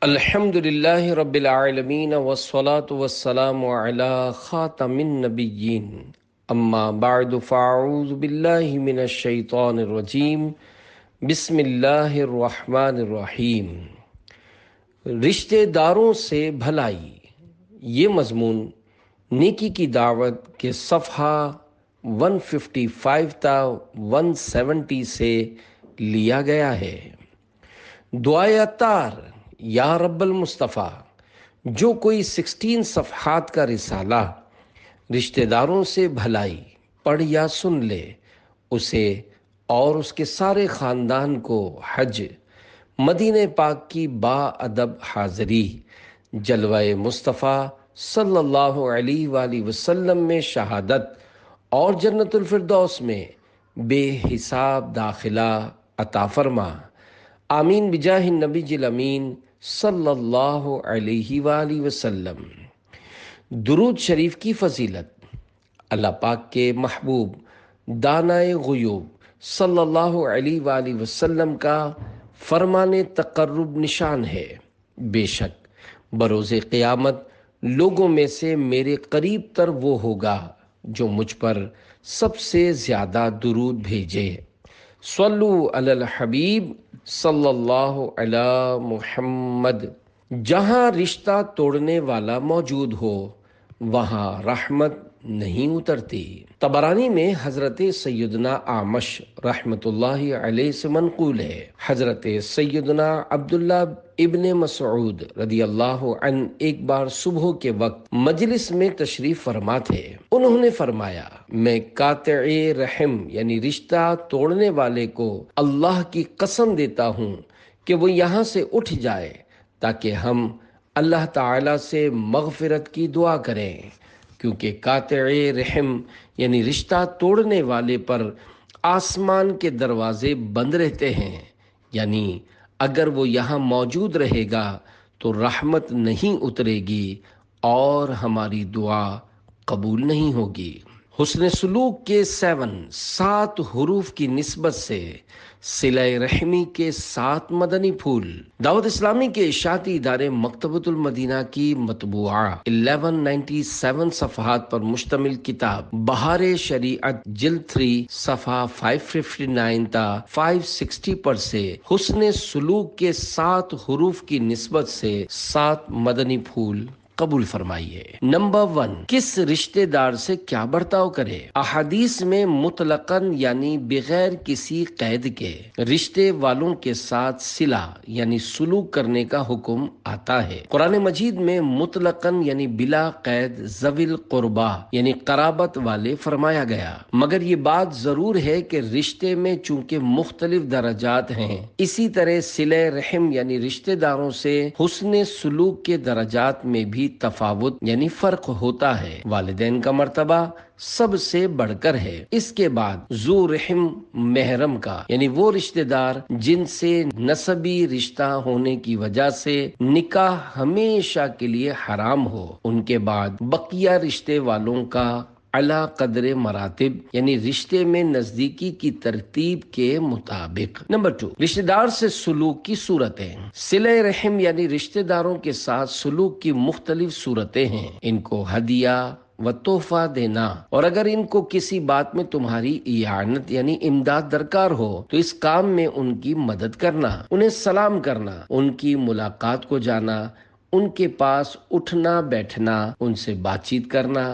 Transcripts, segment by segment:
الحمد للہ رب العالمین والصلاة والسلام علی خاتم النبیین اما بعد فاعوذ باللہ من الشیطان الرجیم بسم اللہ الرحمن الرحیم۔ رشتہ داروں سے بھلائی، یہ مضمون نیکی کی دعوت کے صفحہ 155 تا 170 سے لیا گیا ہے۔ دعائے عطار، یا رب المصطفیٰ، جو کوئی 16 صفحات کا رسالہ رشتہ داروں سے بھلائی پڑھ یا سن لے، اسے اور اس کے سارے خاندان کو حج مدینہ پاک کی با ادب حاضری جلوہ مصطفیٰ صلی اللہ علیہ وآلہ وسلم میں شہادت اور جنت الفردوس میں بے حساب داخلہ عطا فرما، آمین بجاہ النبی الامین صلی اللہ علیہ وآلہ وسلم۔ درود شریف کی فضیلت۔ اللہ پاک کے محبوب دانائے غیوب صلی اللہ علیہ وآلہ وسلم کا فرمان تقرب نشان ہے، بے شک بروز قیامت لوگوں میں سے میرے قریب تر وہ ہوگا جو مجھ پر سب سے زیادہ درود بھیجے۔ صلو علی الحبیب صلی اللہ علی محمد۔ جہاں رشتہ توڑنے والا موجود ہو وہاں رحمت نہیں اترتی۔ طبرانی میں حضرت سیدنا اعمش رحمت اللہ علیہ سے منقول ہے، حضرت سیدنا عبداللہ ابن مسعود رضی اللہ عنہ ایک بار صبح کے وقت مجلس میں تشریف فرما تھے۔ انہوں نے فرمایا، میں قاطع رحم یعنی رشتہ توڑنے والے کو اللہ کی قسم دیتا ہوں کہ وہ یہاں سے اٹھ جائے تاکہ ہم اللہ تعالی سے مغفرت کی دعا کریں، کیونکہ قاطع رحم یعنی رشتہ توڑنے والے پر آسمان کے دروازے بند رہتے ہیں، یعنی اگر وہ یہاں موجود رہے گا تو رحمت نہیں اترے گی اور ہماری دعا قبول نہیں ہوگی۔ حسن سلوک کے 7 حروف کی نسبت سے صلہ رحمی کے 7 مدنی پھول۔ دعوت اسلامی کے اشاعتی ادارے مکتبۃ المدینہ کی مطبوعہ 1197 صفحات پر مشتمل کتاب بہار شریعت جلد 3 صفحہ 559 تا 560 پر سے حسن سلوک کے 7 حروف کی نسبت سے 7 مدنی پھول قبول فرمائیے۔ نمبر 1، کس رشتہ دار سے کیا برتاؤ کرے؟ احادیث میں مطلقاً یعنی بغیر کسی قید کے رشتے والوں کے ساتھ صلہ یعنی سلوک کرنے کا حکم آتا ہے۔ قرآن مجید میں مطلقاً یعنی بلا قید ذوی القربا یعنی قرابت والے فرمایا گیا، مگر یہ بات ضرور ہے کہ رشتے میں چونکہ مختلف درجات ہیں، اسی طرح صلہ رحم یعنی رشتہ داروں سے حسن سلوک کے درجات میں بھی تفاوت یعنی فرق ہوتا ہے۔ والدین کا مرتبہ سب سے بڑھ کر ہے، اس کے بعد ذو رحم محرم کا یعنی وہ رشتہ دار جن سے نسبی رشتہ ہونے کی وجہ سے نکاح ہمیشہ کے لیے حرام ہو، ان کے بعد بقیہ رشتے والوں کا اعلیٰ قدر مراتب یعنی رشتے میں نزدیکی کی ترتیب کے مطابق۔ نمبر 2، رشتہ دار سے سلوک کی صورتیں۔ صلہ رحم یعنی رشتہ داروں کے ساتھ سلوک کی مختلف صورتیں ہیں۔ ان کو ہدیہ و تحفہ دینا، اور اگر ان کو کسی بات میں تمہاری اعانت یعنی امداد درکار ہو تو اس کام میں ان کی مدد کرنا، انہیں سلام کرنا، ان کی ملاقات کو جانا، ان کے پاس اٹھنا بیٹھنا، ان سے بات چیت کرنا،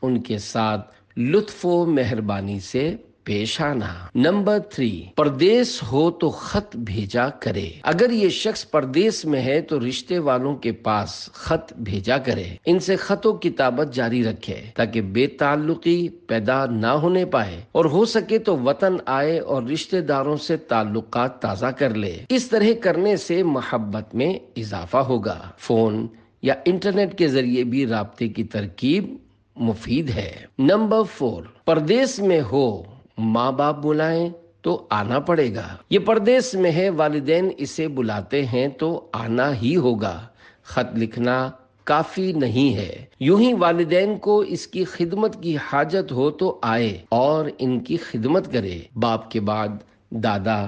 ان کے ساتھ لطف و مہربانی سے پیش آنا۔ نمبر 3، پردیس ہو تو خط بھیجا کرے۔ اگر یہ شخص پردیس میں ہے تو رشتے والوں کے پاس خط بھیجا کرے، ان سے خط و کتابت جاری رکھے تاکہ بے تعلقی پیدا نہ ہونے پائے، اور ہو سکے تو وطن آئے اور رشتے داروں سے تعلقات تازہ کر لے۔ اس طرح کرنے سے محبت میں اضافہ ہوگا۔ فون یا انٹرنیٹ کے ذریعے بھی رابطے کی ترکیب مفید ہے۔ نمبر 4، پردیس میں ہو ماں باپ بلائیں تو آنا پڑے گا۔ یہ پردیس میں ہے، والدین اسے بلاتے ہیں تو آنا ہی ہوگا۔ خط لکھنا کافی نہیں ہے، یوں ہی والدین کو اس کی خدمت کی حاجت ہو تو آئے اور ان کی خدمت کرے۔ باپ کے بعد دادا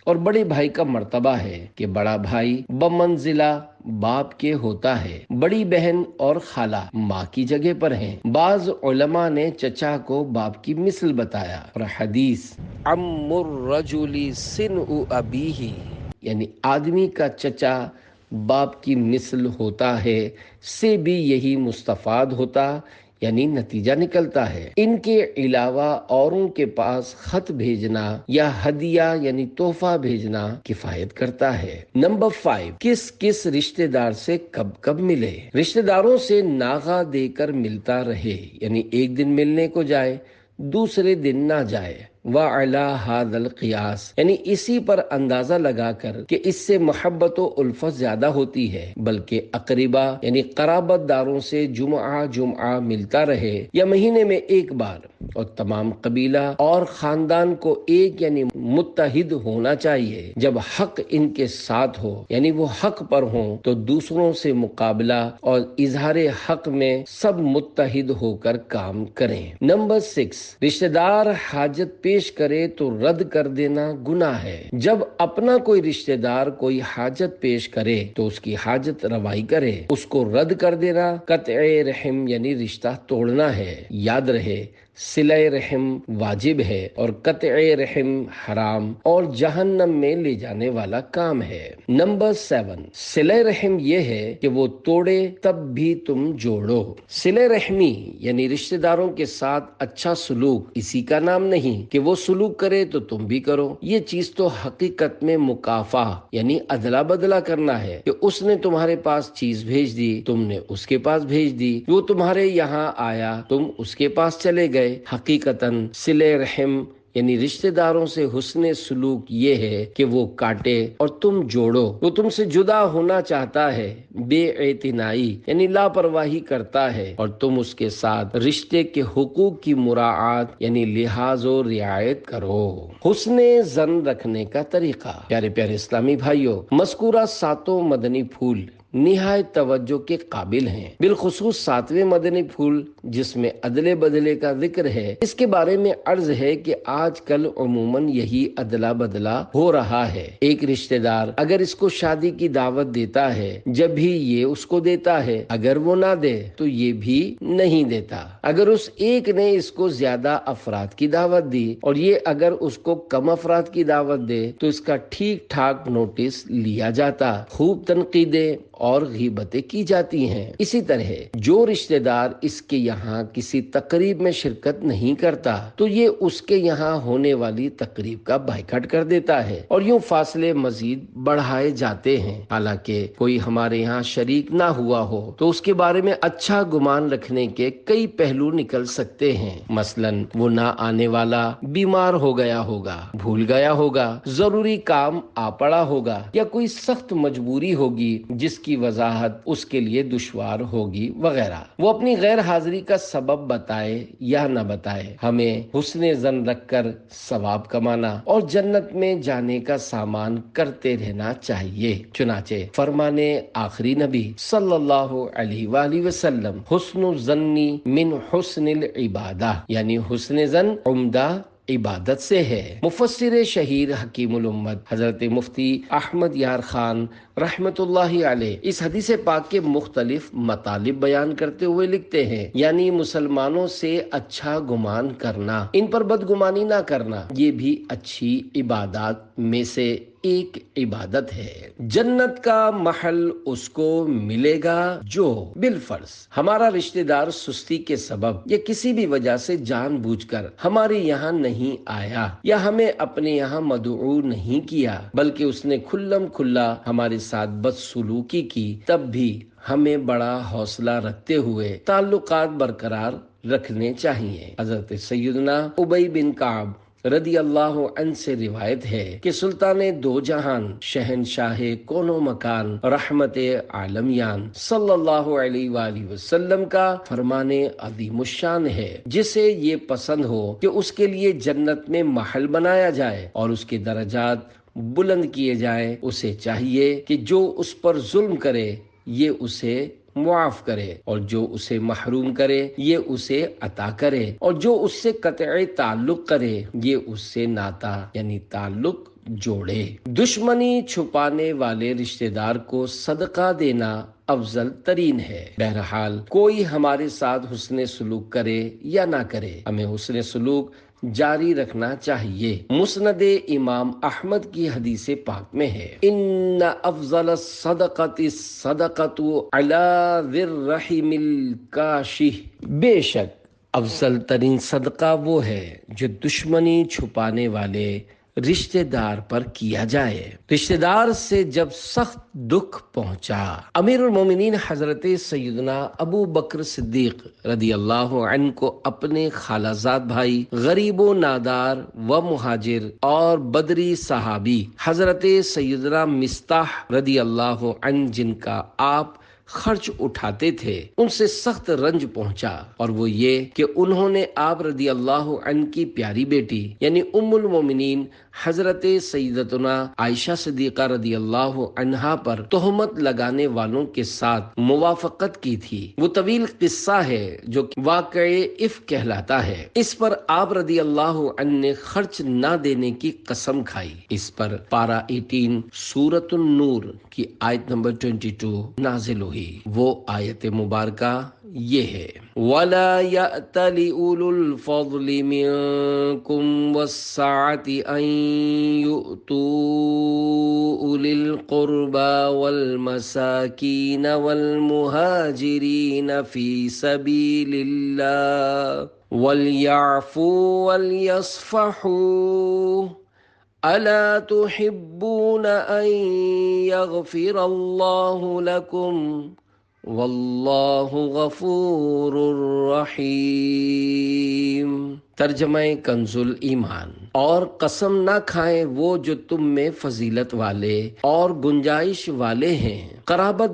اور بڑے بھائی کا مرتبہ ہے کہ بڑا بھائی بمنزلہ باپ کے ہوتا ہے، بڑی بہن اور خالہ ماں کی جگہ پر ہیں۔ بعض علماء نے چچا کو باپ کی مثل بتایا، اور حدیث عم الرجل سنء ابیہ، یعنی آدمی کا چچا باپ کی مثل ہوتا ہے، سے بھی یہی مستفاد ہوتا یعنی نتیجہ نکلتا ہے۔ ان کے علاوہ اوروں کے پاس خط بھیجنا یا ہدیہ یعنی تحفہ بھیجنا کفایت کرتا ہے۔ نمبر 5، کس رشتہ دار سے کب کب ملے۔ رشتہ داروں سے ناغہ دے کر ملتا رہے، یعنی ایک دن ملنے کو جائے، دوسرے دن نہ جائے۔ وَعَلَى هَذَا الْقِيَاسِ، یعنی اسی پر اندازہ لگا کر کہ اس سے محبت و الفت زیادہ ہوتی ہے، بلکہ اقربا یعنی قرابت داروں سے جمعہ ملتا رہے یا مہینے میں ایک بار، اور تمام قبیلہ اور خاندان کو ایک یعنی متحد ہونا چاہیے۔ جب حق ان کے ساتھ ہو یعنی وہ حق پر ہوں تو دوسروں سے مقابلہ اور اظہار حق میں سب متحد ہو کر کام کریں۔ نمبر 6، رشتہ دار حاجت پیش کرے تو رد کر دینا گناہ ہے۔ جب اپنا کوئی رشتہ دار کوئی حاجت پیش کرے تو اس کی حاجت روائی کرے، اس کو رد کر دینا قطع رحم یعنی رشتہ توڑنا ہے۔ یاد رہے، صلہ رحم واجب ہے اور قطع رحم حرام اور جہنم میں لے جانے والا کام ہے۔ نمبر 7، صلہ رحم یہ ہے کہ وہ توڑے تب بھی تم جوڑو۔ صلہ رحمی یعنی رشتہ داروں کے ساتھ اچھا سلوک، اسی کا نام نہیں کہ وہ سلوک کرے تو تم بھی کرو۔ یہ چیز تو حقیقت میں مکافہ یعنی ادلا بدلا کرنا ہے کہ اس نے تمہارے پاس چیز بھیج دی، تم نے اس کے پاس بھیج دی، وہ تمہارے یہاں آیا، تم اس کے پاس چلے گئے۔ حقیقتاً صلہ رحم یعنی رشتہ داروں سے حسن سلوک یہ ہے کہ وہ کاٹے اور تم جوڑو۔ وہ تم سے جدا ہونا چاہتا ہے، بے اعتنائی یعنی لاپرواہی کرتا ہے، اور تم اس کے ساتھ رشتے کے حقوق کی مراعات یعنی لحاظ و رعایت کرو۔ حسن ظن رکھنے کا طریقہ۔ پیارے پیارے اسلامی بھائیوں، مذکورہ 7 مدنی پھول نہایت توجہ کے قابل ہیں، بالخصوص 7ویں مدنی پھول جس میں ادلے بدلے کا ذکر ہے۔ اس کے بارے میں عرض ہے کہ آج کل عموماً یہی ادلا بدلا ہو رہا ہے۔ ایک رشتہ دار اگر اس کو شادی کی دعوت دیتا ہے، جب بھی یہ اس کو دیتا ہے، اگر وہ نہ دے تو یہ بھی نہیں دیتا۔ اگر اس ایک نے اس کو زیادہ افراد کی دعوت دی اور یہ اگر اس کو کم افراد کی دعوت دے تو اس کا ٹھیک ٹھاک نوٹس لیا جاتا، خوب تنقیدیں اور غیبتیں کی جاتی ہیں۔ اسی طرح جو رشتہ دار اس کے یہاں کسی تقریب میں شرکت نہیں کرتا تو یہ اس کے یہاں ہونے والی تقریب کا بائیکاٹ کر دیتا ہے، اور یوں فاصلے مزید بڑھائے جاتے ہیں۔ حالانکہ کوئی ہمارے یہاں شریک نہ ہوا ہو تو اس کے بارے میں اچھا گمان رکھنے کے کئی پہلو نکل سکتے ہیں۔ مثلاً وہ نہ آنے والا بیمار ہو گیا ہوگا، بھول گیا ہوگا، ضروری کام آ پڑا ہوگا، یا کوئی سخت مجبوری ہوگی جس کی وضاحت اس کے لیے دشوار ہوگی وغیرہ۔ وہ اپنی غیر حاضری کا سبب بتائے یا نہ بتائے، ہمیں حسن ظن رکھ کر ثواب کمانا اور جنت میں جانے کا سامان کرتے رہنا چاہیے۔ چنانچہ فرمانے آخری نبی صلی اللہ علیہ وآلہ وسلم، حسن الظن من حسن العبادہ، یعنی حسن ظن عمدہ عبادت سے ہے۔ مفسر شہیر حکیم الامت حضرت مفتی احمد یار خان رحمت اللہ علیہ اس حدیث پاک کے مختلف مطالب بیان کرتے ہوئے لکھتے ہیں، یعنی مسلمانوں سے اچھا گمان کرنا، ان پر بدگمانی نہ کرنا، یہ بھی اچھی عبادات میں سے ایک عبادت ہے۔ جنت کا محل اس کو ملے گا جو بالفرض ہمارا رشتہ دار سستی کے سبب یا کسی بھی وجہ سے جان بوجھ کر ہمارے یہاں نہیں آیا یا ہمیں اپنے یہاں مدعو نہیں کیا، بلکہ اس نے کھلم کھلا ہمارے ساتھ بدسلوکی کی، تب بھی ہمیں بڑا حوصلہ رکھتے ہوئے تعلقات برقرار رکھنے چاہیے۔ حضرت سیدنا ابی بن کعب رضی اللہ عنہ سے روایت ہے کہ سلطان دو جہان، شہنشاہ کون و مکان، رحمت عالمیان صلی اللہ علیہ وآلہ وسلم کا فرمان عظیم الشان ہے، جسے یہ پسند ہو کہ اس کے لیے جنت میں محل بنایا جائے اور اس کے درجات بلند کیے جائیں، اسے چاہیے کہ جو اس پر ظلم کرے یہ اسے معاف کرے، اور جو اسے محروم کرے یہ اسے عطا کرے، اور جو اس سے قطع تعلق کرے یہ اس سے ناتا یعنی تعلق جوڑے۔ دشمنی چھپانے والے رشتہ دار کو صدقہ دینا افضل ترین ہے۔ بہرحال کوئی ہمارے ساتھ حسن سلوک کرے یا نہ کرے، ہمیں حسن سلوک جاری رکھنا چاہیے۔ مسند امام احمد کی حدیث پاک میں ہے، ان افضل الصدقۃ الصدقۃ علی ذی الرحم الکاشح، بے شک افضل ترین صدقہ وہ ہے جو دشمنی چھپانے والے رشتہ دار پر کیا جائے۔ رشتہ دار سے جب سخت دکھ پہنچا، امیر المومنین حضرت سیدنا ابو بکر صدیق رضی اللہ عنہ کو اپنے خالہ زاد بھائی، غریب و نادار و مہاجر اور بدری صحابی حضرت سیدنا مصطح رضی اللہ عنہ جن کا آپ خرچ اٹھاتے تھے، ان سے سخت رنج پہنچا، اور وہ یہ کہ انہوں نے آپ رضی اللہ عنہ کی پیاری بیٹی یعنی ام المومنین حضرت سیدتنا عائشہ صدیقہ رضی اللہ عنہا پر تہمت لگانے والوں کے ساتھ موافقت کی تھی۔ وہ طویل قصہ ہے جو واقعہ افک کہلاتا ہے۔ اس پر آپ رضی اللہ عنہ نے خرچ نہ دینے کی قسم کھائی۔ اس پر پارہ 18 سورۃ النور کی آیت نمبر 22 نازل ہوئی۔ وہ آیت مبارکہ یہ ہے، وَلَا يَأْتَلِ أُولُو الْفَضْلِ مِنْكُمْ وَالسَّعَةِ أَنْ يُؤْتُوا أُولِي الْقُرْبَى وَالْمَسَاكِينَ وَالْمُهَاجِرِينَ فِي سَبِيلِ اللَّهِ وَلْيَعْفُوا وَلْيَصْفَحُوا أَلَا تُحِبُّونَ أَن يَغْفِرَ اللَّهُ لَكُمْ وَاللَّهُ غَفُورٌ رَحِيمٌ۔ ترجمہ کنز ایمان۔ اور قسم نہ کھائیں وہ جو تم میں فضیلت والے اور گنجائش والے ہیں، قرابت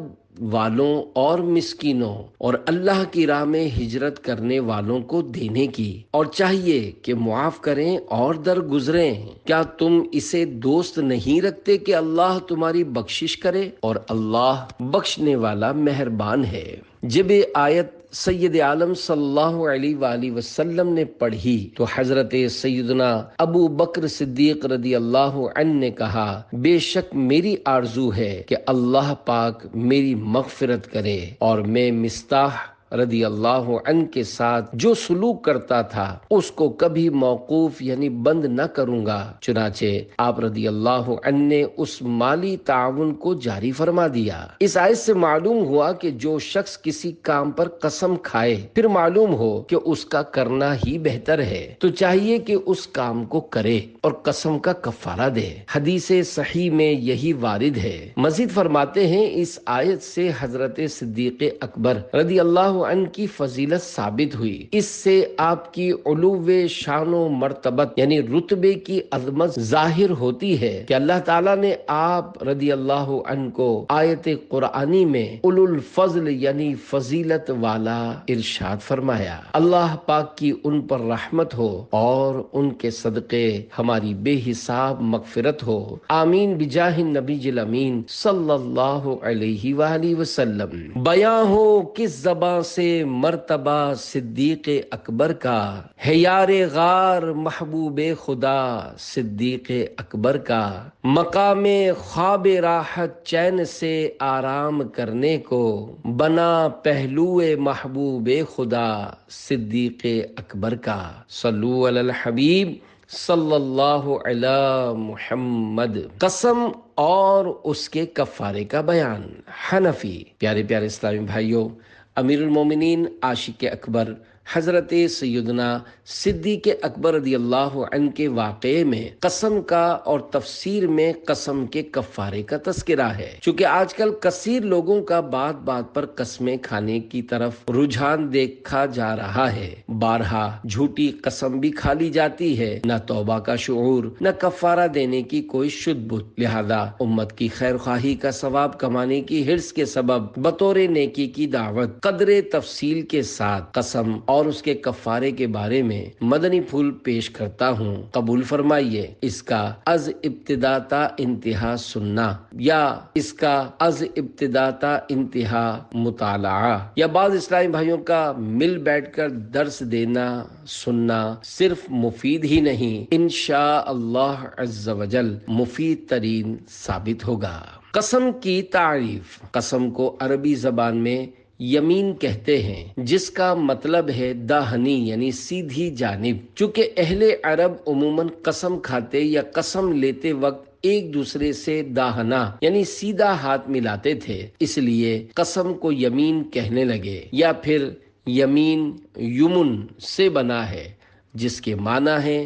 والوں اور مسکینوں اور اللہ کی راہ میں ہجرت کرنے والوں کو دینے کی، اور چاہیے کہ معاف کریں اور درگزریں۔ کیا تم اسے دوست نہیں رکھتے کہ اللہ تمہاری بخشش کرے، اور اللہ بخشنے والا مہربان ہے۔ جب آیت سید عالم صلی اللہ علیہ وآلہ وسلم نے پڑھی تو حضرت سیدنا ابو بکر صدیق رضی اللہ عنہ نے کہا، بے شک میری آرزو ہے کہ اللہ پاک میری مغفرت کرے، اور میں مصطح رضی اللہ عنہ کے ساتھ جو سلوک کرتا تھا اس کو کبھی موقوف یعنی بند نہ کروں گا۔ چنانچہ آپ رضی اللہ عنہ نے اس مالی تعاون کو جاری فرما دیا۔ اس آیت سے معلوم ہوا کہ جو شخص کسی کام پر قسم کھائے پھر معلوم ہو کہ اس کا کرنا ہی بہتر ہے تو چاہیے کہ اس کام کو کرے اور قسم کا کفارہ دے۔ حدیث صحیح میں یہی وارد ہے۔ مزید فرماتے ہیں، اس آیت سے حضرت صدیق اکبر رضی اللہ عنہ کی فضیلت ثابت ہوئی۔ اس سے آپ کی علو شان و مرتبت یعنی رتبے کی عظمت ظاہر ہوتی ہے کہ اللہ تعالیٰ نے آپ رضی اللہ عنہ کو آیت قرآنی میں اولو الفضل یعنی فضیلت والا ارشاد فرمایا۔ اللہ پاک کی ان پر رحمت ہو اور ان کے صدقے ہماری بے حساب مغفرت ہو، آمین بجاہ النبی الامین صلی اللہ علیہ وآلہ وسلم۔ بیاں ہو کس زبان سے مرتبہ صدیق اکبر کا، ہے یار غار محبوب خدا صدیق اکبر کا، مقام خواب راحت چین سے آرام کرنے کو، بنا پہلو محبوب خدا صدیق اکبر کا۔ صلو علی الحبیب صلی اللہ علی محمد۔ قسم اور اس کے کفارے کا بیان۔ حنفی۔ پیارے پیارے اسلامی بھائیوں، امیر المومنین عاشق اکبر حضرت سیدنا صدیق اکبر رضی اللہ عنہ کے واقعے میں قسم کا اور تفسیر میں قسم کے کفارے کا تذکرہ ہے۔ چونکہ آج کل کثیر لوگوں کا بات بات پر قسمیں کھانے کی طرف رجحان دیکھا جا رہا ہے۔ بارہا جھوٹی قسم بھی کھا لی جاتی ہے، نہ توبہ کا شعور، نہ کفارہ دینے کی کوئی شد بت۔ لہذا امت کی خیر خواہی کا ثواب کمانے کی حرص کے سبب بطور نیکی کی دعوت قدر تفصیل کے ساتھ قسم اور اس کے کفارے کے بارے میں مدنی پھول پیش کرتا ہوں، قبول فرمائیے۔ اس کا از ابتدا تا انتہا سننا، یا اس کا از ابتدا تا انتہا مطالعہ، یا بعض اسلامی بھائیوں کا مل بیٹھ کر درس دینا سننا صرف مفید ہی نہیں، انشاء اللہ عز و جل مفید ترین ثابت ہوگا۔ قسم کی تعریف۔ قسم کو عربی زبان میں یمین کہتے ہیں، جس کا مطلب ہے داہنی یعنی سیدھی جانب۔ چونکہ اہل عرب عموماً قسم کھاتے یا قسم لیتے وقت ایک دوسرے سے داہنا یعنی سیدھا ہاتھ ملاتے تھے، اس لیے قسم کو یمین کہنے لگے، یا پھر یمین یمن سے بنا ہے، جس کے معنی ہے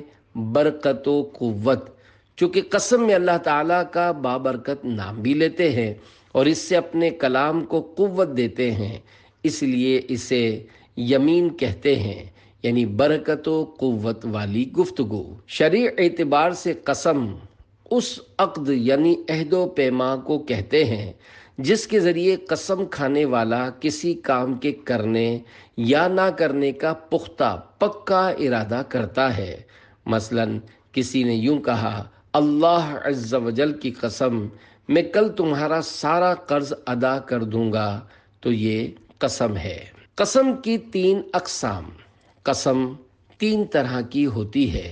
برکت و قوت۔ چونکہ قسم میں اللہ تعالیٰ کا بابرکت نام بھی لیتے ہیں اور اس سے اپنے کلام کو قوت دیتے ہیں، اس لیے اسے یمین کہتے ہیں، یعنی برکت و قوت والی گفتگو۔ شرعی اعتبار سے قسم اس عقد یعنی عہد و پیما کو کہتے ہیں جس کے ذریعے قسم کھانے والا کسی کام کے کرنے یا نہ کرنے کا پختہ پکا ارادہ کرتا ہے۔ مثلا کسی نے یوں کہا، اللہ عز و جل کی قسم میں کل تمہارا سارا قرض ادا کر دوں گا، تو یہ قسم ہے۔ قسم کی 3 اقسام۔ قسم 3 طرح کی ہوتی ہے۔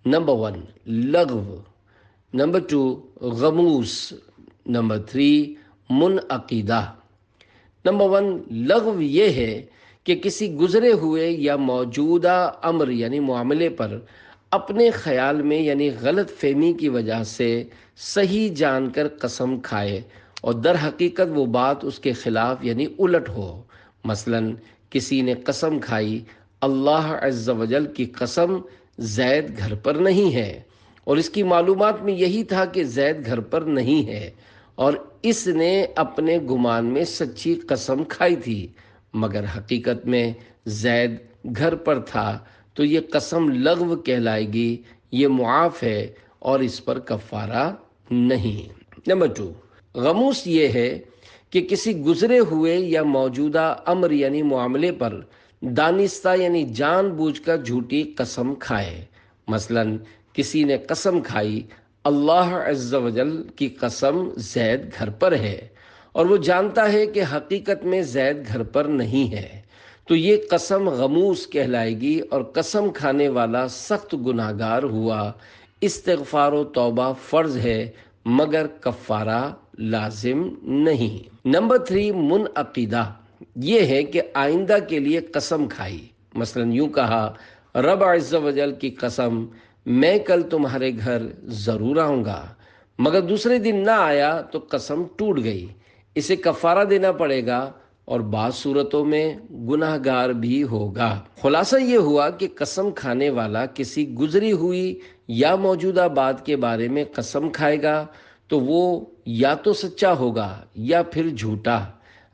نمبر 1 لغو، نمبر 2 غموس، نمبر 3 منعقدہ۔ نمبر 1 لغو یہ ہے کہ کسی گزرے ہوئے یا موجودہ امر یعنی معاملے پر اپنے خیال میں یعنی غلط فہمی کی وجہ سے صحیح جان کر قسم کھائے اور در حقیقت وہ بات اس کے خلاف یعنی الٹ ہو۔ مثلا کسی نے قسم کھائی، اللہ عز و جل کی قسم زید گھر پر نہیں ہے، اور اس کی معلومات میں یہی تھا کہ زید گھر پر نہیں ہے، اور اس نے اپنے گمان میں سچی قسم کھائی تھی، مگر حقیقت میں زید گھر پر تھا، تو یہ قسم لغو کہلائے گی، یہ معاف ہے اور اس پر کفارہ نہیں۔ نمبر 2 غموس یہ ہے کہ کسی گزرے ہوئے یا موجودہ امر یعنی معاملے پر دانستہ یعنی جان بوجھ کر جھوٹی قسم کھائے۔ مثلا کسی نے قسم کھائی، اللہ عز و جل کی قسم زید گھر پر ہے، اور وہ جانتا ہے کہ حقیقت میں زید گھر پر نہیں ہے، تو یہ قسم غموس کہلائے گی اور قسم کھانے والا سخت گناہگار ہوا۔ استغفار و توبہ فرض ہے مگر کفارہ لازم نہیں۔ نمبر 3 منعقدہ یہ ہے کہ آئندہ کے لیے قسم کھائی۔ مثلا یوں کہا، رب عز و جل کی قسم میں کل تمہارے گھر ضرور آؤں گا، مگر دوسرے دن نہ آیا تو قسم ٹوٹ گئی، اسے کفارہ دینا پڑے گا اور بعض صورتوں میں گناہگار بھی ہوگا۔ خلاصہ یہ ہوا کہ قسم کھانے والا کسی گزری ہوئی یا موجودہ بات کے بارے میں قسم کھائے گا تو وہ یا تو سچا ہوگا یا پھر جھوٹا۔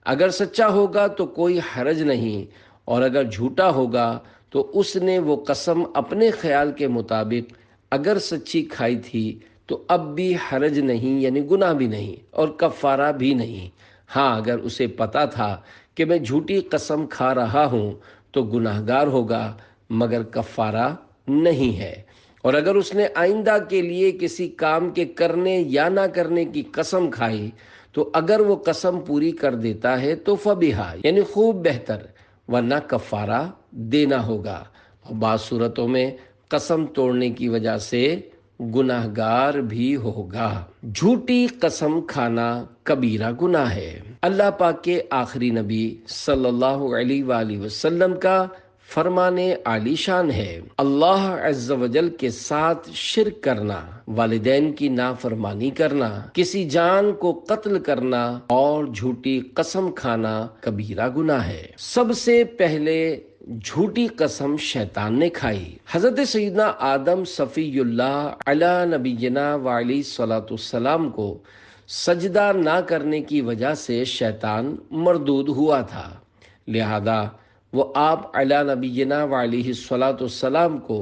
اگر سچا ہوگا تو کوئی حرج نہیں، اور اگر جھوٹا ہوگا تو اس نے وہ قسم اپنے خیال کے مطابق اگر سچی کھائی تھی تو اب بھی حرج نہیں یعنی گناہ بھی نہیں اور کفارہ بھی نہیں۔ ہاں اگر اسے پتا تھا کہ میں جھوٹی قسم کھا رہا ہوں تو گناہگار ہوگا مگر کفارہ نہیں ہے۔ اور اگر اس نے آئندہ کے لیے کسی کام کے کرنے یا نہ کرنے کی قسم کھائی تو اگر وہ قسم پوری کر دیتا ہے تو فبیہا یعنی خوب بہتر، ورنہ کفارہ دینا ہوگا، اور بعض صورتوں میں قسم توڑنے کی وجہ سے گناہگار بھی ہوگا۔ جھوٹی قسم کھانا کبیرہ گناہ ہے۔ اللہ پاک کے آخری نبی صلی اللہ علیہ وآلہ وسلم کا فرمان عالی شان ہے، اللہ عز و جل کے ساتھ شرک کرنا، والدین کی نافرمانی کرنا، کسی جان کو قتل کرنا اور جھوٹی قسم کھانا کبیرہ گناہ ہے۔ سب سے پہلے جھوٹی قسم شیطان نے کھائی۔ حضرت سیدنا آدم صفی اللہ علی نبینا وعلیہ الصلوۃ والسلام کو سجدہ نہ کرنے کی وجہ سے شیطان مردود ہوا تھا، لہذا وہ آپ علی نبینا وعلیہ الصلوۃ والسلام کو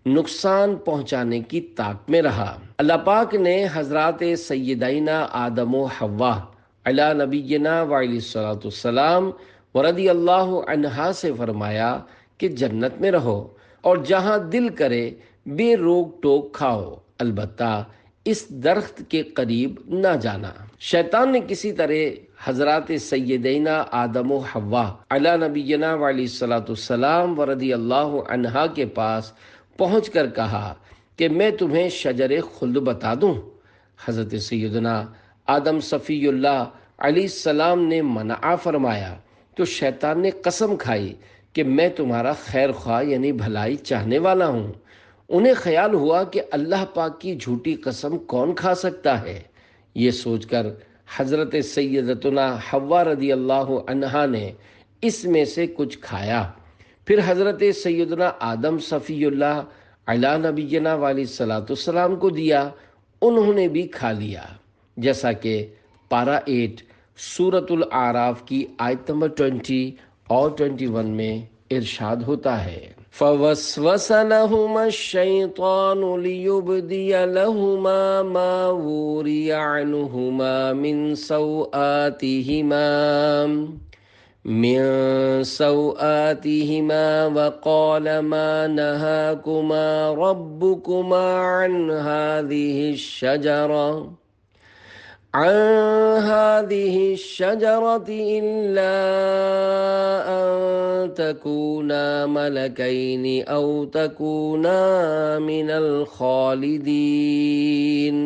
نقصان پہنچانے کی طاق میں رہا۔ اللہ پاک نے حضرات سیدینا آدم و حوا علی نبینا وعلیہ الصلوۃ والسلام ورضی اللہ عنہا سے فرمایا کہ جنت میں رہو اور جہاں دل کرے بے روک ٹوک کھاؤ، البتہ اس درخت کے قریب نہ جانا۔ شیطان نے کسی طرح حضرات سیدینا آدم و حوا علی نبینا علیہ الصلوۃ والسلام و رضی اللہ عنہا کے پاس پہنچ کر کہا کہ میں تمہیں شجر خلد بتا دوں۔ حضرت سیدنا آدم صفی اللہ علیہ السلام نے منع فرمایا تو شیطان نے قسم کھائی کہ میں تمہارا خیر خواہ یعنی بھلائی چاہنے والا ہوں۔ انہیں خیال ہوا کہ اللہ پاک کی جھوٹی قسم کون کھا سکتا ہے۔ یہ سوچ کر حضرت سیدتنا حوا رضی اللہ عنہا نے اس میں سے کچھ کھایا، پھر حضرت سیدنا آدم صفی اللہ علی نبینا علیہ الصلوۃ والسلام کو دیا، انہوں نے بھی کھا لیا، جیسا کہ پارہ 8 سورۃ الاعراف کی آیت نمبر 20 اور 21 میں ارشاد ہوتا ہے، فَوَسْوَسَ لَهُمَا الشَّيْطَانُ لِيُبْدِيَ لَهُمَا مَا وُورِيَ عَنْهُمَا من سوآتهما وقال ما نهاكما ربكما عن هذه الشجرة إلا أن تكونا ملكين أو تكونا من الخالدين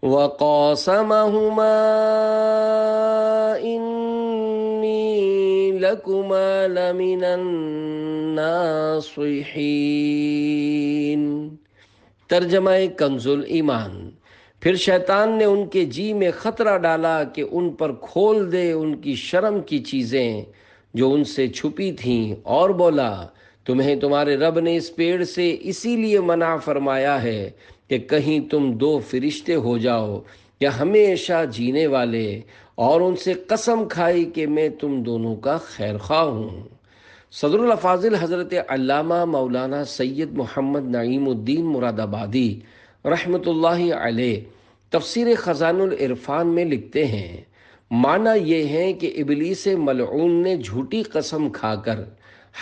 وقاسمهما إني لكما لمن الناصحين۔ ترجمہ کنز الایمان۔ پھر شیطان نے ان کے جی میں خطرہ ڈالا کہ ان پر کھول دے ان کی شرم کی چیزیں جو ان سے چھپی تھیں، اور بولا تمہیں تمہارے رب نے اس پیڑ سے اسی لیے منع فرمایا ہے کہ کہیں تم دو فرشتے ہو جاؤ یا ہمیشہ جینے والے، اور ان سے قسم کھائی کہ میں تم دونوں کا خیر خواہ ہوں۔ صدر الافاضل حضرت علامہ مولانا سید محمد نعیم الدین مراد آبادی رحمۃ اللہ علیہ تفسیر خزان العرفان میں لکھتے ہیں، معنی یہ ہے کہ ابلیس ملعون نے جھوٹی قسم کھا کر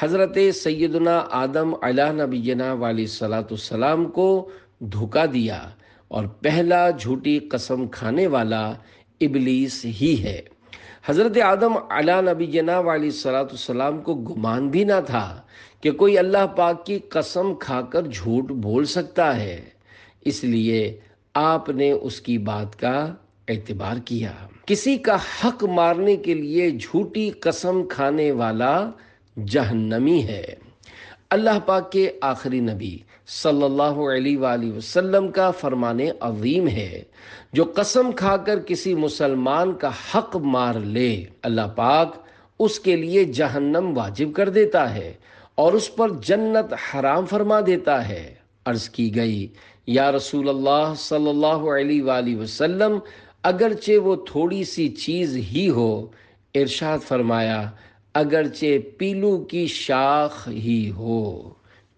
حضرت سیدنا آدم علیہ نبینا علیہ الصلوۃ والسلام کو دھوکا دیا، اور پہلا جھوٹی قسم کھانے والا ابلیس ہی ہے۔ حضرت آدم علیہ نبینا علیہ الصلوۃ والسلام کو گمان بھی نہ تھا کہ کوئی اللہ پاک کی قسم کھا کر جھوٹ بول سکتا ہے، اس لیے آپ نے اس کی بات کا اعتبار کیا۔ کسی کا حق مارنے کے لیے جھوٹی قسم کھانے والا جہنمی ہے۔ اللہ پاک کے آخری نبی صلی اللہ علیہ وآلہ وسلم کا فرمان عظیم ہے، جو قسم کھا کر کسی مسلمان کا حق مار لے، اللہ پاک اس کے لیے جہنم واجب کر دیتا ہے اور اس پر جنت حرام فرما دیتا ہے۔ عرض کی گئی، یا رسول اللہ صلی اللہ علیہ وآلہ وسلم، اگرچہ وہ تھوڑی سی چیز ہی ہو، ارشاد فرمایا اگرچہ پیلو کی شاخ ہی ہو۔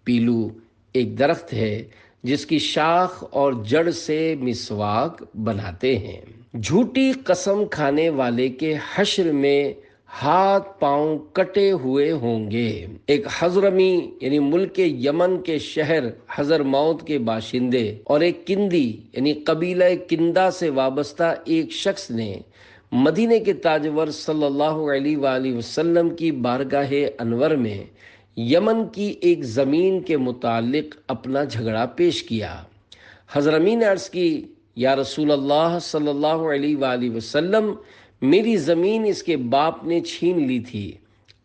پیلو ایک درخت ہے جس کی شاخ اور جڑ سے مسواک بناتے ہیں۔ جھوٹی قسم کھانے والے کے حشر میں ہاتھ پاؤں کٹے ہوئے ہوں گے۔ ایک حضرمی یعنی ملک یمن کے شہر حضرموت کے باشندے اور ایک کندی یعنی قبیلہ کندہ سے وابستہ ایک شخص نے مدینے کے تاجور صلی اللہ علیہ وآلہ وسلم کی بارگاہ انور میں یمن کی ایک زمین کے متعلق اپنا جھگڑا پیش کیا۔ حضرمی نے عرض کی، یا رسول اللہ صلی اللہ علیہ وآلہ وسلم، میری زمین اس کے باپ نے چھین لی تھی،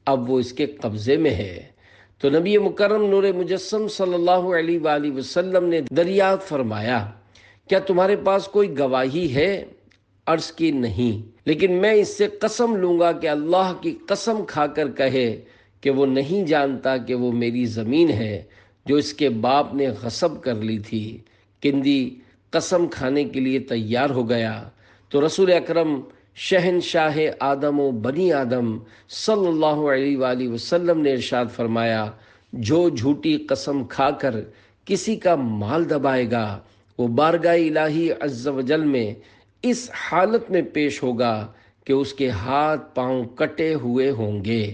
اب وہ اس کے قبضے میں ہے۔ تو نبی مکرم نور مجسم صلی اللہ علیہ وآلہ وسلم نے دریافت فرمایا، کیا تمہارے پاس کوئی گواہی ہے؟ عرض کی نہیں، لیکن میں اس سے قسم لوں گا کہ اللہ کی قسم کھا کر کہے کہ وہ نہیں جانتا کہ وہ میری زمین ہے جو اس کے باپ نے غصب کر لی تھی۔ کندی قسم کھانے کے لیے تیار ہو گیا تو رسول اکرم شہنشاہ آدم و بنی آدم صلی اللہ علیہ وآلہ وسلم نے ارشاد فرمایا، جو جھوٹی قسم کھا کر کسی کا مال دبائے گا وہ بارگاہ الہی عز و جل میں اس حالت میں پیش ہوگا کہ اس کے ہاتھ پاؤں کٹے ہوئے ہوں گے۔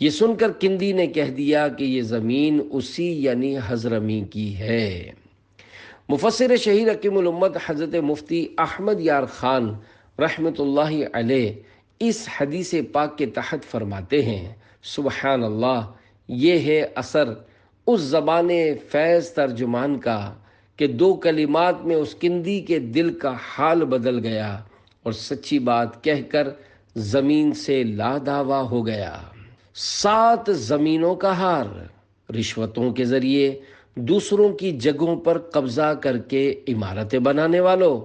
یہ سن کر کندی نے کہہ دیا کہ یہ زمین اسی یعنی حضرمی کی ہے۔ مفسر شہیر حکیم الامت حضرت مفتی احمد یار خان رحمۃ اللہ علیہ اس حدیث پاک کے تحت فرماتے ہیں، سبحان اللہ، یہ ہے اثر اس زبان فیض ترجمان کا کہ 2 کلمات میں اس کندی کے دل کا حال بدل گیا اور سچی بات کہہ کر زمین سے لا دعویٰ ہو گیا۔ 7 زمینوں کا ہار، رشوتوں کے ذریعے دوسروں کی جگہوں پر قبضہ کر کے عمارتیں بنانے والوں،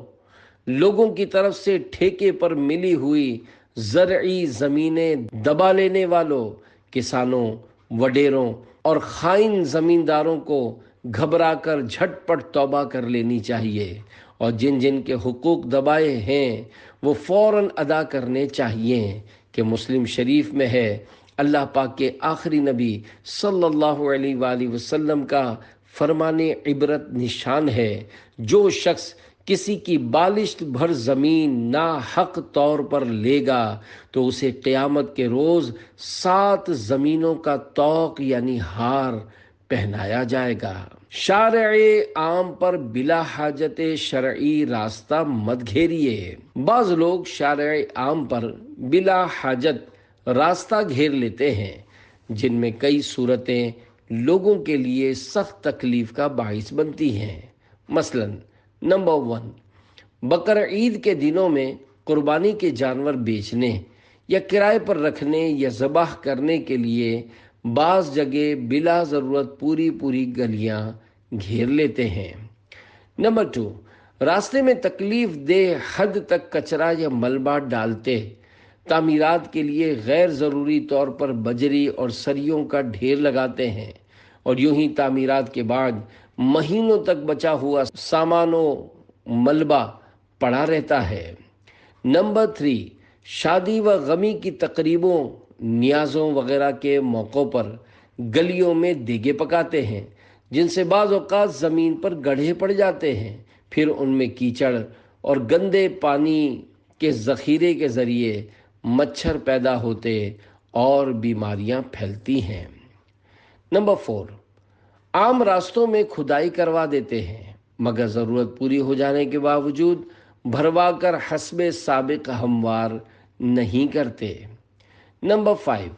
لوگوں کی طرف سے ٹھیکے پر ملی ہوئی زرعی زمینیں دبا لینے والوں، کسانوں، وڈیروں اور خائن زمینداروں کو گھبرا کر جھٹ پٹ توبہ کر لینی چاہیے، اور جن جن کے حقوق دبائے ہیں وہ فوراً ادا کرنے چاہیے، کہ مسلم شریف میں ہے، اللہ پاک کے آخری نبی صلی اللہ علیہ وآلہ وسلم کا فرمان عبرت نشان ہے، جو شخص کسی کی بالشت بھر زمین ناحق طور پر لے گا تو اسے قیامت کے روز 7 زمینوں کا طوق یعنی ہار پہنایا جائے گا۔ شارع عام پر بلا حاجت شرعی راستہ مت گھیریے۔ بعض لوگ شارع عام پر بلا حاجت راستہ گھیر لیتے ہیں، جن میں کئی صورتیں لوگوں کے لیے سخت تکلیف کا باعث بنتی ہیں۔ مثلا نمبر 1، بقرعید کے دنوں میں قربانی کے جانور بیچنے یا کرائے پر رکھنے یا ذبح کرنے کے لیے بعض جگہ بلا ضرورت پوری گلیاں گھیر لیتے ہیں۔ نمبر 2، راستے میں تکلیف دہ حد تک کچرا یا ملبہ ڈالتے، تعمیرات کے لیے غیر ضروری طور پر بجری اور سریوں کا ڈھیر لگاتے ہیں، اور یوں ہی تعمیرات کے بعد مہینوں تک بچا ہوا سامان و ملبہ پڑا رہتا ہے۔ نمبر 3، شادی و غمی کی تقریبوں، نیازوں وغیرہ کے موقعوں پر گلیوں میں دیگے پکاتے ہیں، جن سے بعض اوقات زمین پر گڑھے پڑ جاتے ہیں، پھر ان میں کیچڑ اور گندے پانی کے ذخیرے کے ذریعے مچھر پیدا ہوتے اور بیماریاں پھیلتی ہیں۔ نمبر 4، عام راستوں میں کھدائی کروا دیتے ہیں، مگر ضرورت پوری ہو جانے کے باوجود بھروا کر حسب سابق ہموار نہیں کرتے۔ نمبر 5،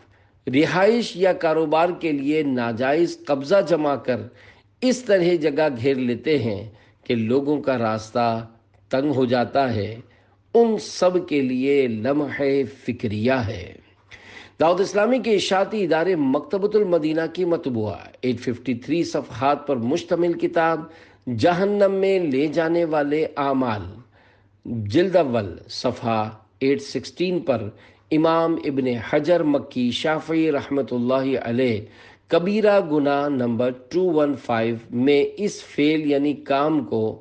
رہائش یا کاروبار کے لیے ناجائز قبضہ جما کر اس طرح جگہ گھیر لیتے ہیں کہ لوگوں کا راستہ تنگ ہو جاتا ہے۔ ان سب کے لیے لمحہ فکریہ ہے۔ دعوت اسلامی کے اشاعتی ادارے مکتبۃ المدینہ کی مطبوعہ 853 صفحات پر مشتمل کتاب جہنم میں لے جانے والے اعمال، جلد اول صفحہ 816 پر امام ابن حجر مکی شافعی رحمۃ اللہ علیہ کبیرہ گناہ نمبر 215 میں اس فعل یعنی کام کو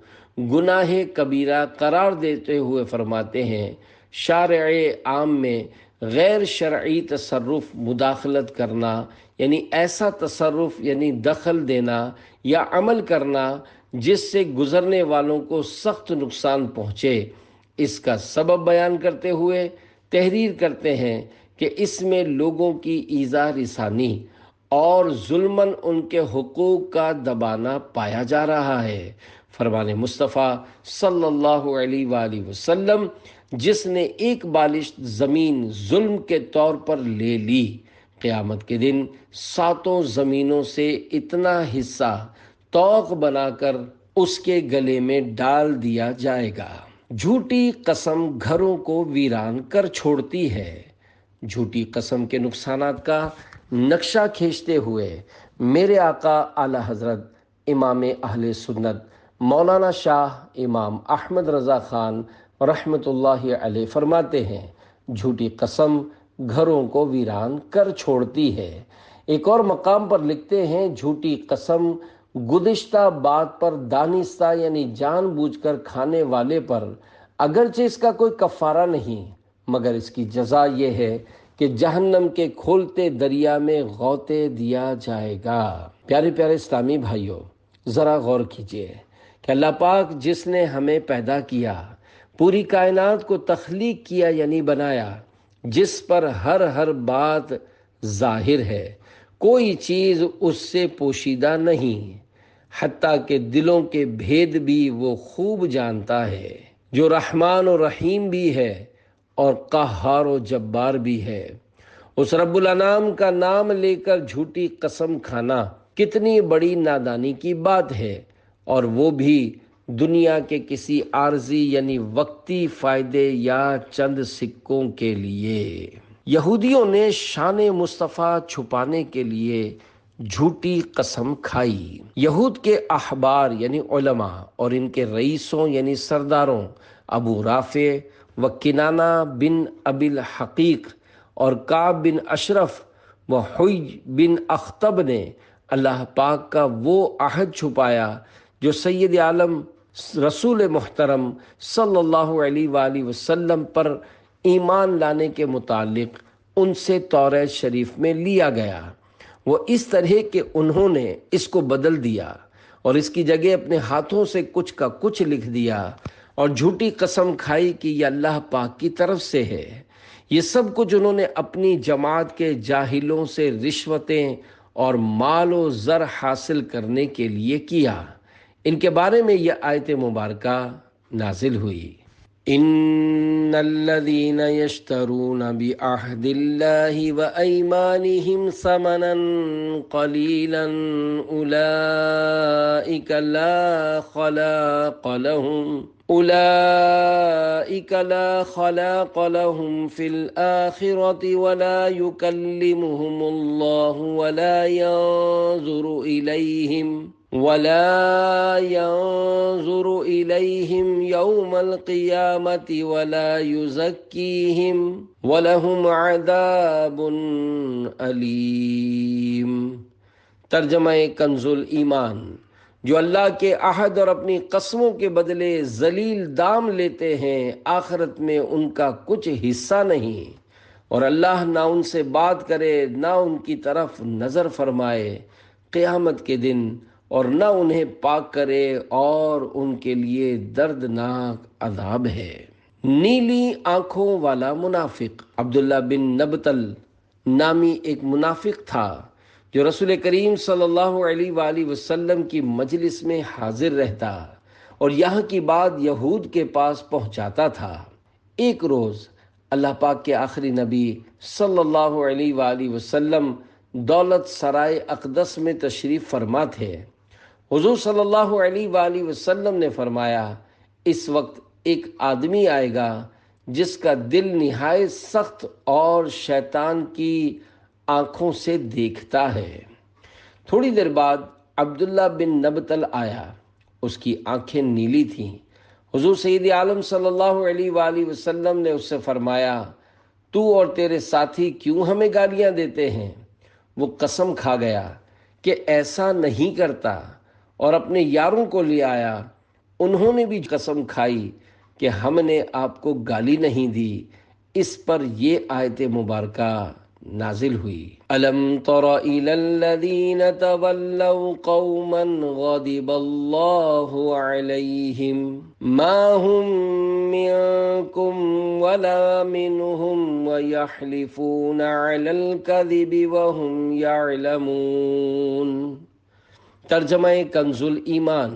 گناہ کبیرہ قرار دیتے ہوئے فرماتے ہیں، شارع عام میں غیر شرعی تصرف مداخلت کرنا، یعنی ایسا تصرف یعنی دخل دینا یا عمل کرنا جس سے گزرنے والوں کو سخت نقصان پہنچے، اس کا سبب بیان کرتے ہوئے تحریر کرتے ہیں کہ اس میں لوگوں کی ایذا رسانی اور ظلماً ان کے حقوق کا دبانا پایا جا رہا ہے۔ فرمان مصطفیٰ صلی اللہ علیہ وآلہ وسلم، جس نے ایک بالشت زمین ظلم کے طور پر لے لی، قیامت کے دن 7 زمینوں سے اتنا حصہ طوق بنا کر اس کے گلے میں ڈال دیا جائے گا۔ جھوٹی قسم گھروں کو ویران کر چھوڑتی ہے۔ جھوٹی قسم کے نقصانات کا نقشہ کھینچتے ہوئے میرے آقا اعلیٰ حضرت امام اہل سنت مولانا شاہ امام احمد رضا خان رحمۃ اللہ علیہ فرماتے ہیں، جھوٹی قسم گھروں کو ویران کر چھوڑتی ہے۔ ایک اور مقام پر لکھتے ہیں، جھوٹی قسم گزشتہ بات پر دانستہ یعنی جان بوجھ کر کھانے والے پر اگرچہ اس کا کوئی کفارہ نہیں، مگر اس کی جزا یہ ہے کہ جہنم کے کھولتے دریا میں غوطے دیا جائے گا۔ پیارے پیارے اسلامی بھائیوں، ذرا غور کیجئے کہ اللہ پاک جس نے ہمیں پیدا کیا، پوری کائنات کو تخلیق کیا یعنی بنایا، جس پر ہر بات ظاہر ہے، کوئی چیز اس سے پوشیدہ نہیں، حتیٰ کہ دلوں کے بھید بھی وہ خوب جانتا ہے، جو رحمان و رحیم بھی ہے اور قہار و جبار بھی ہے۔ اس رب الانام کا نام لے کر جھوٹی قسم کھانا کتنی بڑی نادانی کی بات ہے، اور وہ بھی دنیا کے کسی عارضی یعنی وقتی فائدے یا چند سکوں کے لیے۔ یہودیوں نے شان مصطفیٰ چھپانے کے لیے جھوٹی قسم کھائی۔ یہود کے احبار یعنی علماء اور ان کے رئیسوں یعنی سرداروں ابو رافع و کنانہ بن ابی الحقیق اور کعب بن اشرف و حی بن اخطب نے اللہ پاک کا وہ عہد چھپایا جو سید عالم رسول محترم صلی اللہ علیہ وآلہ وسلم پر ایمان لانے کے متعلق ان سے توریت شریف میں لیا گیا۔ وہ اس طرح کہ انہوں نے اس کو بدل دیا اور اس کی جگہ اپنے ہاتھوں سے کچھ کا کچھ لکھ دیا اور جھوٹی قسم کھائی کہ یہ اللہ پاک کی طرف سے ہے۔ یہ سب کچھ انہوں نے اپنی جماعت کے جاہلوں سے رشوتیں اور مال و زر حاصل کرنے کے لیے کیا۔ ان کے بارے میں یہ آیت مبارکہ نازل ہوئی۔ ان الذين يشترون بعهد الله وايمانهم ثمنا قليلا اولئك لا خلاق لهم في الآخرة ولا يكلمهم الله ولا ينظر إليهم يوم القيامة ولا يزكيهم ولهم عذاب أليم۔ ترجمہ کنز الایمان۔ جو اللہ کے عہد اور اپنی قسموں کے بدلے ذلیل دام لیتے ہیں، آخرت میں ان کا کچھ حصہ نہیں، اور اللہ نہ ان سے بات کرے نہ ان کی طرف نظر فرمائے قیامت کے دن، اور نہ انہیں پاک کرے، اور ان کے لیے دردناک عذاب ہے۔ نیلی آنکھوں والا منافق۔ عبداللہ بن نبتل نامی ایک منافق تھا جو رسول کریم صلی اللہ علیہ وآلہ وسلم کی مجلس میں حاضر رہتا اور یہاں کی بات یہود کے پاس پہنچاتا تھا۔ ایک روز اللہ پاک کے آخری نبی صلی اللہ علیہ وآلہ وسلم دولت سرائے اقدس میں تشریف فرما تھے۔ حضور صلی اللہ علیہ وآلہ وسلم نے فرمایا، اس وقت ایک آدمی آئے گا جس کا دل نہایت سخت اور شیطان کی آنکھوں سے دیکھتا ہے۔ تھوڑی دیر بعد عبداللہ بن نبتل آیا، اس کی آنکھیں نیلی تھیں۔ حضور سید عالم صلی اللہ علیہ وآلہ وسلم نے اس سے فرمایا، تو اور تیرے ساتھی کیوں ہمیں گالیاں دیتے ہیں؟ وہ قسم کھا گیا کہ ایسا نہیں کرتا اور اپنے یاروں کو لے آیا۔ انہوں نے بھی قسم کھائی کہ ہم نے آپ کو گالی نہیں دی۔ اس پر یہ آیت مبارکہ نازل ہوئی۔ الم تر الی الذین تولوا قوما غضب اللہ علیہم ما هم منکم ولا منهم ویحلفون علی الکذب وهم یعلمون۔ ترجمہ کنز الایمان۔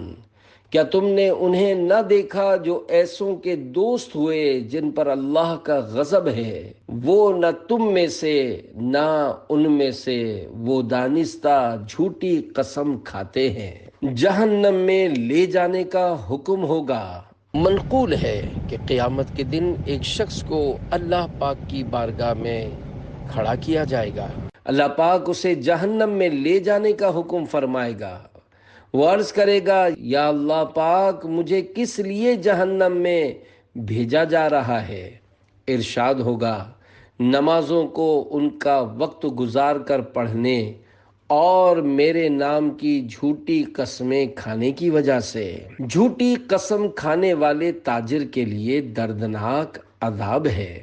کیا تم نے انہیں نہ دیکھا جو ایسوں کے دوست ہوئے جن پر اللہ کا غضب ہے، وہ نہ تم میں سے نہ ان میں سے، وہ دانستہ جھوٹی قسم کھاتے ہیں۔ جہنم میں لے جانے کا حکم ہوگا۔ منقول ہے کہ قیامت کے دن ایک شخص کو اللہ پاک کی بارگاہ میں کھڑا کیا جائے گا۔ اللہ پاک اسے جہنم میں لے جانے کا حکم فرمائے گا۔ وہ عرض کرے گا، یا اللہ پاک، مجھے کس لیے جہنم میں بھیجا جا رہا ہے؟ ارشاد ہوگا، نمازوں کو ان کا وقت گزار کر پڑھنے اور میرے نام کی جھوٹی قسمیں کھانے کی وجہ سے۔ جھوٹی قسم کھانے والے تاجر کے لیے دردناک عذاب ہے۔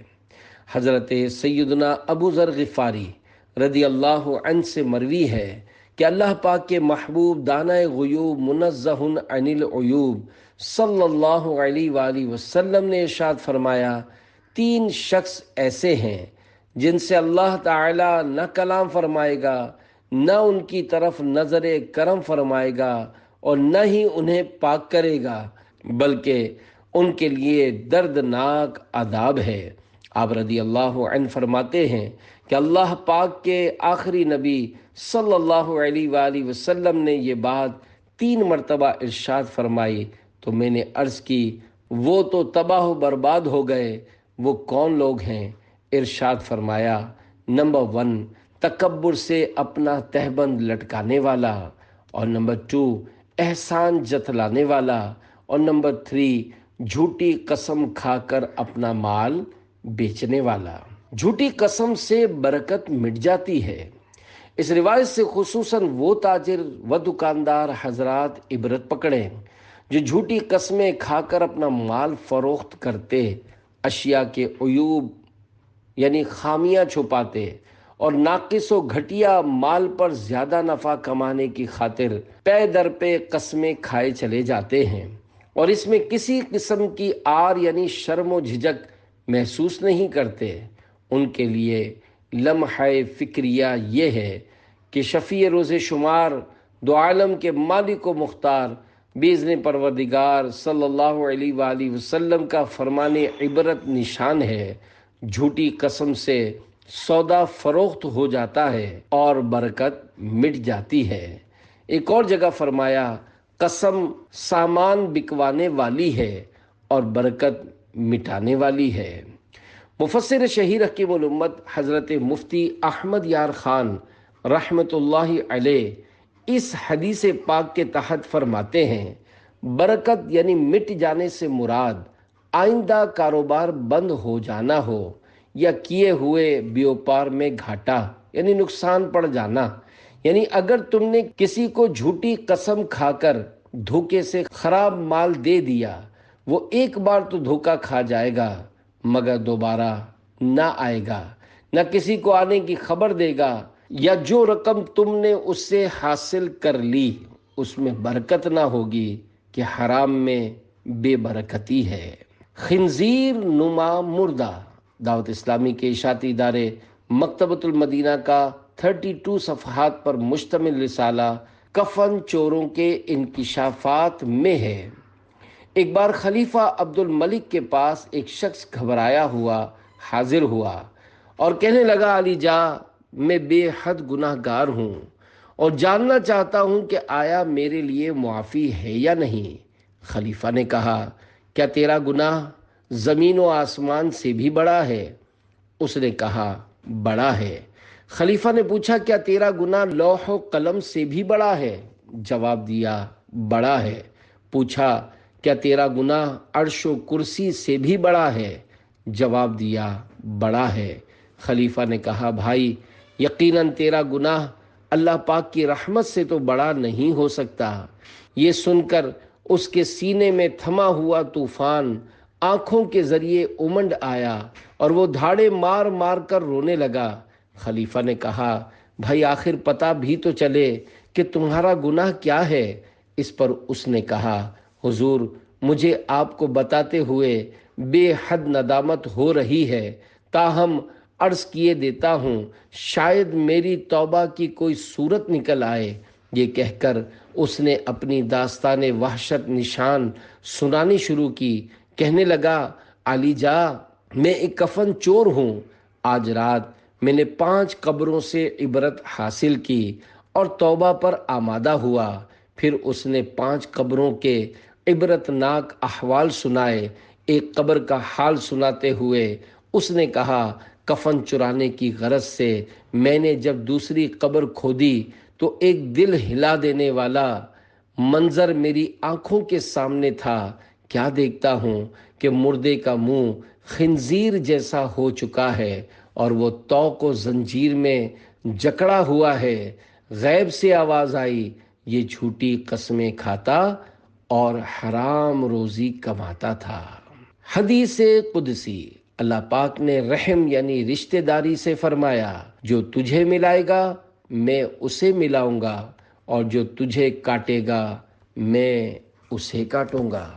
حضرت سیدنا ابو ذر غفاری رضی اللہ عنہ سے مروی ہے کہ اللہ پاک کے محبوب دانہ غیوب منزہ عن العیوب صلی اللہ علیہ وآلہ وسلم نے ارشاد فرمایا، 3 شخص ایسے ہیں جن سے اللہ تعالی نہ کلام فرمائے گا، نہ ان کی طرف نظر کرم فرمائے گا اور نہ ہی انہیں پاک کرے گا، بلکہ ان کے لیے دردناک عذاب ہے۔ آپ رضی اللہ عنہ فرماتے ہیں کہ اللہ پاک کے آخری نبی صلی اللہ علیہ وآلہ وسلم نے یہ بات 3 مرتبہ ارشاد فرمائی تو میں نے عرض کی وہ تو تباہ و برباد ہو گئے، وہ کون لوگ ہیں؟ ارشاد فرمایا، نمبر 1 تکبر سے اپنا تہبند لٹکانے والا، اور نمبر 2 احسان جتلانے والا، اور نمبر 3 جھوٹی قسم کھا کر اپنا مال بیچنے والا۔ جھوٹی قسم سے برکت مٹ جاتی ہے۔ اس روایت سے خصوصاً وہ تاجر و دکاندار حضرات عبرت پکڑیں جو جھوٹی قسمیں کھا کر اپنا مال فروخت کرتے، اشیاء کے عیوب یعنی خامیاں چھپاتے اور ناقص و گھٹیا مال پر زیادہ نفع کمانے کی خاطر پے در پہ قسمیں کھائے چلے جاتے ہیں، اور اس میں کسی قسم کی آر یعنی شرم و جھجک محسوس نہیں کرتے۔ ان کے لیے لمحہ فکریہ یہ ہے کہ شفیع روز شمار دو عالم کے مالک و مختار باذن پروردگار صلی اللہ علیہ وآلہ وسلم کا فرمان عبرت نشان ہے، جھوٹی قسم سے سودا فروخت ہو جاتا ہے اور برکت مٹ جاتی ہے۔ ایک اور جگہ فرمایا، قسم سامان بکوانے والی ہے اور برکت مٹانے والی ہے۔ مفسر شہیر حکیم الامت حضرت مفتی احمد یار خان رحمۃ اللہ علیہ اس حدیث پاک کے تحت فرماتے ہیں، برکت یعنی مٹ جانے سے مراد آئندہ کاروبار بند ہو جانا ہو یا کیے ہوئے بیوپار میں گھاٹا یعنی نقصان پڑ جانا۔ یعنی اگر تم نے کسی کو جھوٹی قسم کھا کر دھوکے سے خراب مال دے دیا، وہ ایک بار تو دھوکا کھا جائے گا مگر دوبارہ نہ آئے گا، نہ کسی کو آنے کی خبر دے گا، یا جو رقم تم نے اس سے حاصل کر لی اس میں برکت نہ ہوگی کہ حرام میں بے برکتی ہے۔ خنزیر نما مردہ دعوت اسلامی کے اشاعتی ادارے مکتبۃ المدینہ کا 32 صفحات پر مشتمل رسالہ کفن چوروں کے انکشافات میں ہے۔ ایک بار خلیفہ عبد الملک کے پاس ایک شخص گھبرایا ہوا حاضر ہوا اور کہنے لگا، علی جا، میں بے حد گناہ گار ہوں اور جاننا چاہتا ہوں کہ آیا میرے لیے معافی ہے یا نہیں۔ خلیفہ نے کہا، کیا تیرا گناہ زمین و آسمان سے بھی بڑا ہے؟ اس نے کہا، بڑا ہے۔ خلیفہ نے پوچھا، کیا تیرا گناہ لوح و قلم سے بھی بڑا ہے؟ جواب دیا، بڑا ہے۔ پوچھا، کیا تیرا گناہ عرش و کرسی سے بھی بڑا ہے؟ جواب دیا، بڑا ہے۔ خلیفہ نے کہا، بھائی، یقیناً تیرا گناہ اللہ پاک کی رحمت سے تو بڑا نہیں ہو سکتا۔ یہ سن کر اس کے سینے میں تھما ہوا طوفان آنکھوں کے ذریعے امنڈ آیا اور وہ دھاڑے مار مار کر رونے لگا۔ خلیفہ نے کہا، بھائی، آخر پتہ بھی تو چلے کہ تمہارا گناہ کیا ہے۔ اس پر اس نے کہا، حضور، مجھے آپ کو بتاتے ہوئے بے حد ندامت ہو رہی ہے، تاہم عرض کیے دیتا ہوں، شاید میری توبہ کی کوئی صورت نکل آئے۔ یہ کہہ کر اس نے اپنی داستان وحشت نشان سنانی شروع کی۔ کہنے لگا، علی جا، میں ایک کفن چور ہوں۔ آج رات میں نے 5 قبروں سے عبرت حاصل کی اور توبہ پر آمادہ ہوا۔ پھر اس نے 5 قبروں کے عبرت ناک احوال سنائے۔ ایک قبر کا حال سناتے ہوئے اس نے کہا، کفن چرانے کی غرض سے میں نے جب دوسری قبر کھودی تو ایک دل ہلا دینے والا منظر میری آنکھوں کے سامنے تھا۔ کیا دیکھتا ہوں کہ مردے کا منہ خنزیر جیسا ہو چکا ہے اور وہ طوق و زنجیر میں جکڑا ہوا ہے۔ غیب سے آواز آئی، یہ جھوٹی قسمیں کھاتا اور حرام روزی کماتا تھا۔ حدیث قدسی، اللہ پاک نے رحم یعنی رشتہ داری سے فرمایا، جو تجھے ملائے گا میں اسے ملاؤں گا اور جو تجھے کاٹے گا میں اسے کاٹوں گا۔